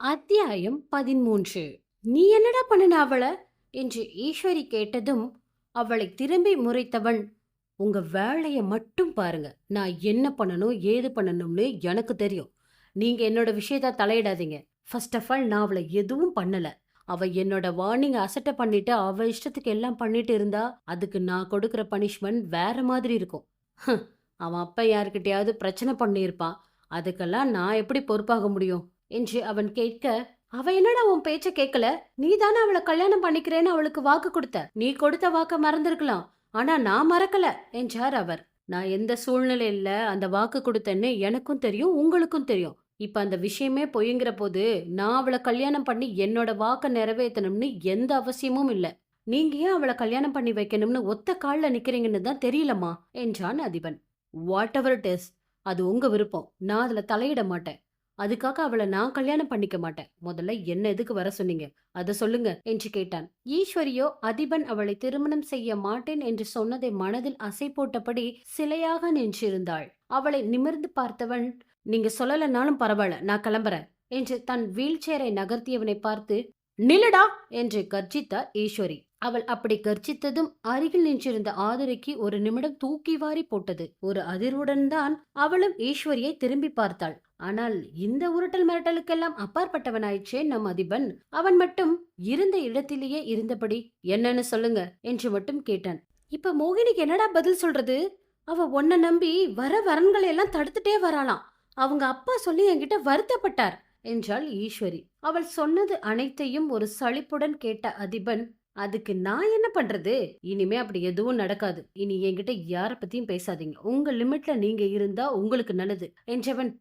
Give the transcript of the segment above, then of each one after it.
அத்தியாயம் 13. நீ என்னடா பண்ணுன அவள என்று ஈஸ்வரி கேட்டதும் அவளை திரும்பி முறைத்தவன், உங்க வேலைய மட்டும் பாருங்க. நான் என்ன பண்ணணும் ஏது பண்ணணும்னு எனக்கு தெரியும். நீங்க என்னோட விஷயத்த தலையிடாதீங்க. ஃபர்ஸ்ட் ஆஃப் ஆல் நான் அவளை எதுவும் பண்ணல. அவ என்னோட வார்னிங் அசட்ட பண்ணிட்டு அவ இஷ்டத்துக்கு எல்லாம் பண்ணிட்டு இருந்தா அதுக்கு நான் கொடுக்கிற பனிஷ்மெண்ட் வேற மாதிரி இருக்கும். ஹம், அவன் அப்பா யார்கிட்டயாவது பிரச்சனை பண்ணியிருப்பான். அதுக்கெல்லாம் நான் எப்படி பொறுப்பாக முடியும் என்று அவன் கேட்க, அவ என்னடா உன் பேச்ச கேட்கல? நீ தானே அவளை கல்யாணம் பண்ணிக்கிறேன்னு அவளுக்கு வாக்கு கொடுத்த. நீ கொடுத்த வாக்க மறந்திருக்கலாம். ஆனா நான் மறக்கல என்றார் அவர். நான் எந்த சூழ்நிலையில அந்த வாக்கு கொடுத்தேன்னு எனக்கும் தெரியும், உங்களுக்கும் தெரியும். இப்ப அந்த விஷயமே பொய்ங்கிற போது நான் அவளை கல்யாணம் பண்ணி என்னோட வாக்க நிறைவேற்றணும்னு எந்த அவசியமும் இல்ல. நீங்க ஏன் அவளை கல்யாணம் பண்ணி வைக்கணும்னு ஒத்த கால்ல நிக்கிறீங்கன்னு தான் தெரியலமா என்றான் Athiban. Whatever it is, அது உங்க விருப்பம். நான் அதுல தலையிட மாட்டேன். அதுக்காக அவளை நான் கல்யாணம் பண்ணிக்க மாட்டேன். முதல்ல என்ன எதுக்கு வர சொன்னீங்க அத சொல்லுங்க என்று கேட்டான். ஈஸ்வரியோ அதிபன் அவளை திருமணம் செய்ய மாட்டேன் என்று சொன்னதை மனதில் அசை போட்டபடி சிலையாக நின்றிருந்தாள். அவளை நிமிர்ந்து பார்த்தவன், நீங்க சொல்லலனாலும் பரவாயில்ல, நான் கிளம்புறேன் என்று தன் வீல் சேரை நகர்த்தியவனை பார்த்து, நில்லடா என்று கர்ஜித்தார் ஈஸ்வரி. அவள் அப்படி கர்ஜித்ததும் அருகில் நின்றிருந்த ஆதிரைக்கு ஒரு நிமிடம் தூக்கி வாரி போட்டது. ஒரு அதிர்வுடன் தான் அவளும் ஈஸ்வரியை திரும்பி பார்த்தாள். ஆனால் இந்த உருட்டல் மிரட்டலுக்கெல்லாம் அப்பாற்பட்டவனாயிற்றே நம் அதிபன். அவன் மட்டும் இருந்த இடத்திலேயே இருந்தபடி, என்னன்னு சொல்லுங்க என்று மட்டும் கேட்டான். இப்ப மோகினிக்கு என்னடா பதில் சொல்றது? அவ உன்னை நம்பி வர வரன்களை எல்லாம் தடுத்துட்டே வராளாம். அவங்க அப்பா சொல்லி என்கிட்ட வருத்தப்பட்டார் என்றாள் ஈஸ்வரி. அவள் சொன்னது அனைத்தையும் ஒரு சலிப்புடன் கேட்ட அதிபன், அதுக்கு நான் என்ன பண்றது? இனிமே அப்படி எதுவும் நடக்காது. இனி என்கிட்ட யார பத்தியும் பேசாதீங்க. உங்க லிமிட்ல நீங்க இருந்தா உங்களுக்கு நல்லது என்றவன்,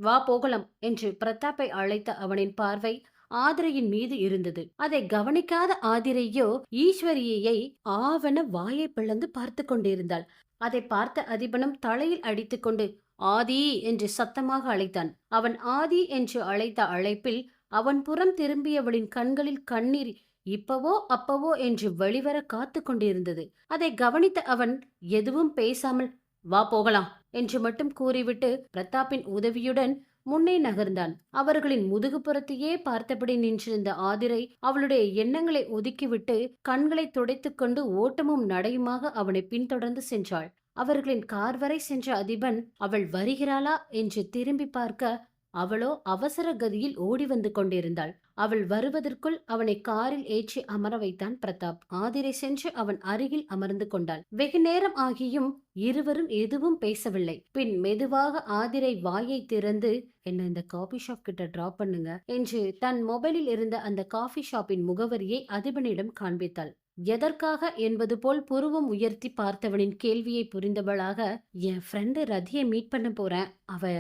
வா போகலாம் என்று பிரதாப்பை அழைத்த அவனின் பார்வை ஆதிரையின் மீது இருந்தது. அதை கவனிக்காத ஆதிரையோ ஈஸ்வரியையை ஆவன வாயை பிளந்து பார்த்து கொண்டிருந்தாள். அதை பார்த்த அதிபனும் தலையில் அடித்துக்கொண்டு ஆதி என்று சத்தமாக அழைத்தான். அவன் ஆதி என்று அழைத்த அழைப்பில் அவன் புறம் திரும்பியவளின் கண்களில் கண்ணீர் இப்பவோ அப்பவோ என்று வெளிவர காத்து கொண்டிருந்தது. அதை கவனித்த அவன் எதுவும் பேசாமல், வா போகலாம் என்று மட்டும் கூறிவிட்டு பிரதாப்பின் உதவியுடன் முன்னே நகர்ந்தான். அவர்களின் முதுகுப்புறத்தையே பார்த்தபடி நின்றிருந்த ஆதிரை அவளுடைய எண்ணங்களை ஒதுக்கிவிட்டு கண்களை துடைத்துக்கொண்டு ஓட்டமும் நடையுமாக அவனை பின்தொடர்ந்து சென்றாள். அவர்களின் கார் வரை சென்ற அதிபன் அவள் வருகிறாளா என்று திரும்பி பார்க்க, அவளோ அவசர கதியில் ஓடி வந்து கொண்டிருந்தாள். அவள் வருவதற்குள் அவனை காரில் ஏற்றி அமர வைத்தான் பிரதாப். ஆதிரை சென்று அவன் அருகில் அமர்ந்து கொண்டாள். வெகு நேரம் ஆகியும் இருவரும் எதுவும் பேசவில்லை. பின் மெதுவாக ஆதிரை வாயை திறந்து, என்ன இந்த காபி ஷாப் கிட்ட டிராப் பண்ணுங்க என்று தன் மொபைலில் இருந்த அந்த காஃபி ஷாப்பின் முகவரியை அதிபனிடம் காண்பித்தாள். எதற்காக என்பது போல் புருவம் உயர்த்தி பார்த்தவனின் கேள்வியை புரிந்தவளாக, என் ஃப்ரெண்டு ரதியை மீட் பண்ண போறேன், அவ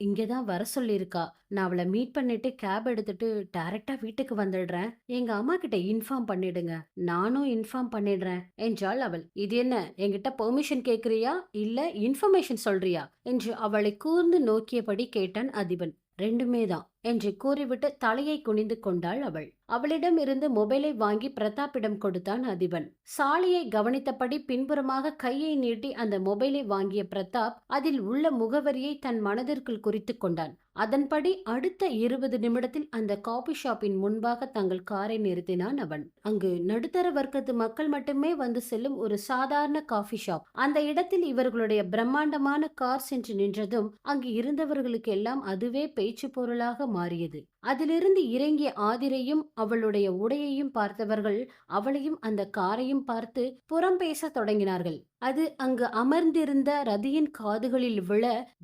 இங்கதான் வர சொல்லியிருக்கா. நான் அவளை மீட் பண்ணிட்டு கேப் எடுத்துட்டு டைரக்டா வீட்டுக்கு வந்துடுறேன். எங்க அம்மா கிட்ட இன்ஃபார்ம் பண்ணிடுங்க. நானும் இன்ஃபார்ம் பண்ணிடுறேன் என்றாள் அவள். இது என்ன, என்கிட்ட பெர்மிஷன் கேக்குறியா இல்ல இன்ஃபர்மேஷன் சொல்றியா என்று அவளை கூர்ந்து நோக்கியபடி கேட்டான் அதிபன். ரெண்டுமே தான் என்று கூறிவிட்டு தலையை குனிந்து கொண்டாள் அவள். அவளிடம் இருந்து மொபைலை வாங்கி பிரதாப்பிடம் கொடுத்தான் அதிபன். சாலியை கவனித்தபடி பின்புறமாக கையை நீட்டி அந்த மொபைலை வாங்கிய பிரதாப் அதில் உள்ள முகவரியை தன் மனதிற்குள் குறித்து கொண்டான். அதன்படி அடுத்த 20 நிமிடத்தில் அந்த காபி ஷாப்பின் முன்பாக தங்கள் காரை நிறுத்தினான் அவன். அங்கு நடுத்தர வர்க்கத்து மக்கள் மட்டுமே வந்து செல்லும் ஒரு சாதாரண காஃபி ஷாப். அந்த இடத்தில் இவர்களுடைய பிரம்மாண்டமான கார் சென்று நின்றதும் அங்கு இருந்தவர்களுக்கு எல்லாம் அதுவே பேச்சு பொருளாக மாறியது. அதிலிருந்து இறங்கிய ஆதிரையும் அவளுடைய உடையையும் பார்த்தவர்கள் அவளையும் அந்த காரையும் பார்த்து புறம் பேச தொடங்கினார்கள். அது அங்கு அமர்ந்திருந்த ரதியின் காதுகளில் விழ,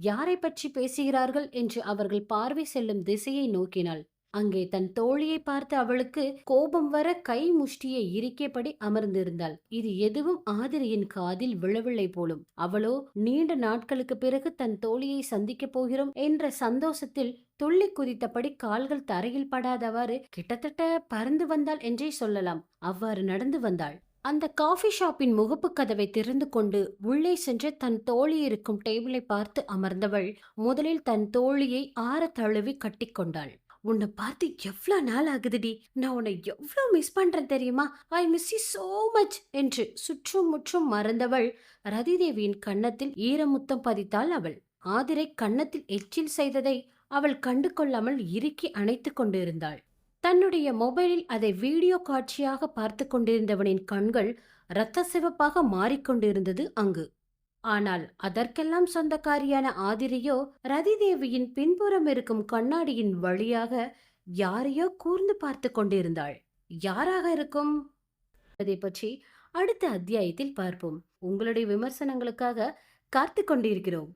யாரை பற்றி பேசுகிறார்கள் என்று அவர்கள் பார்வை செல்லும் திசையை நோக்கினாள். அங்கே தன் தோழியை பார்த்து அவளுக்கு கோபம் வர கை முஷ்டியை இறுக்கியபடி அமர்ந்திருந்தாள். இது எதுவும் ஆதிரையின் காதில் விழவில்லை போலும். அவளோ நீண்ட நாட்களுக்கு பிறகு தன் தோழியை சந்திக்க போகிறோம் என்ற சந்தோஷத்தில் துள்ளி குதித்தபடி கால்கள் தரையில் படாதவாறு கிட்டத்தட்ட பறந்து வந்தாள் என்றே சொல்லலாம். அவ்வாறு நடந்து வந்தாள். அந்த காஃபி ஷாப்பின் முகப்பு கதவை திறந்து கொண்டு உள்ளே சென்று தன் தோழி இருக்கும் டேபிளை பார்த்து அமர்ந்தவள் முதலில் தன் தோழியை ஆற தழுவி கட்டிக்கொண்டாள். உன்னை பார்த்து எவ்வளோ நாள் ஆகுதுடி, நான் உன்னை எவ்வளோ மிஸ் பண்றேன் தெரியுமா, I miss you so much என்று சுற்றும் முற்றும் மறந்தவள் ரதிதேவியின் கன்னத்தில் ஈரமுத்தம் பதித்தாள் அவள். ஆதிரை கன்னத்தில் எச்சில் செய்ததை அவள் கண்டு கொள்ளாமல் இறுக்கி அணைத்துக் கொண்டிருந்தாள். தன்னுடைய மொபைலில் அதை வீடியோ காட்சியாக பார்த்து கொண்டிருந்தவனின் கண்கள் இரத்த சிவப்பாக மாறிக்கொண்டிருந்தது அங்கு. ஆனால் அதற்கெல்லாம் சொந்தக்காரியான ஆதிரியோ ரதிதேவியின் பின்புறம் இருக்கும் கண்ணாடியின் வழியாக யாரையோ கூர்ந்து பார்த்து கொண்டிருந்தாள். யாராக இருக்கும்? அதை பற்றி அடுத்த அத்தியாயத்தில் பார்ப்போம். உங்களுடைய விமர்சனங்களுக்காக காத்துக் கொண்டிருக்கிறோம்.